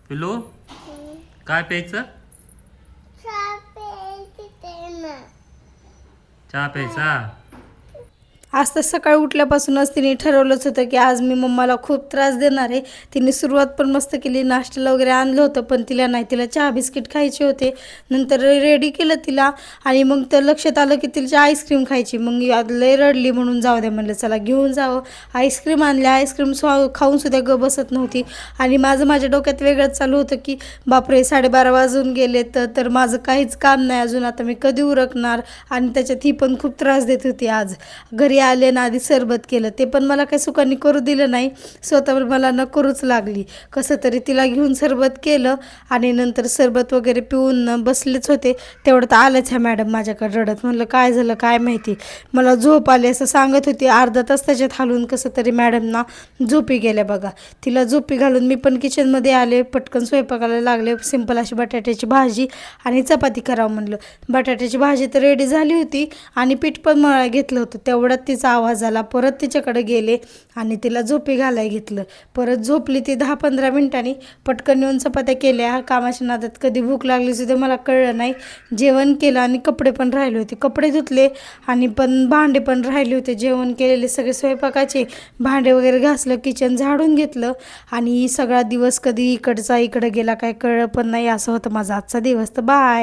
पिलू काय प्यायचं? चहा प्यायचा. आज तर सकाळी उठल्यापासूनच तिने ठरवलंच होतं की आज मी मम्माला खूप त्रास देणार आहे. तिने सुरुवात पण मस्त केली, नाश्त्याला वगैरे आणलं होतं, पण तिला नाही, तिला चहा बिस्किट खायचे होते. नंतर रेडी केलं तिला आणि मग तर लक्षात आलं की तिला आईस्क्रीम खायची. मग लय रडली म्हणून जाऊ द्या म्हणलं चला घेऊन जावं. आईस्क्रीम आणले, आईस्क्रीम खाऊनसुद्धा ग बसत नव्हती. आणि माझ्या डोक्यात वेगळंच चालू होतं की बापरे 12:30 वाजून गेले तर माझं काहीच काम नाही अजून, आता मी कधी उरकणार. आणि त्याच्यात ही पण खूप त्रास देत होती. आज घरी आले ना आधी सरबत केलं, ते पण मला काही सुखांनी करू दिलं नाही, स्वतःवर मला न करूच लागली. कसं तरी तिला घेऊन सरबत केलं आणि नंतर सरबत वगैरे पिऊन बसलेच होते. तेवढं तर आलंच ह्या मॅडम माझ्याकडे रडत. म्हणलं काय झालं काय माहिती, मला झोप आली असं सांगत होती. अर्धा तास त्याच्यात हालून कसं तरी मॅडमना झोपी गेल्या बघा. तिला झोपी घालून मी पण किचनमध्ये आले, पटकन स्वयंपाकाला लागले. सिंपल अशी बटाट्याची भाजी आणि चपाती करावं म्हणलं. बटाट्याची भाजी तर रेडी झाली होती आणि पीठ पण मळायला घेतलं होतं. तेवढ्यात तिचा आवाज आला, परत तिच्याकडे गेले आणि तिला झोपी घालायला घेतलं. परत झोपली ती 10-15 मिनिटांनी. पटकन येऊन चपात्या केल्या. कामाच्या नादात कधी भूक लागली सुद्धा मला कळलं नाही. जेवण केलं आणि कपडे पण राहिले होते, कपडे धुतले आणि भांडे पण राहिले होते. जेवण केलेले सगळे स्वयंपाकाचे भांडे वगैरे घासलं, किचन झाडून घेतलं आणि सगळा दिवस कधी इकडचा इकडं गेला काय कळलं पण नाही. असं होतं माझा आजचा दिवस. तर बाय.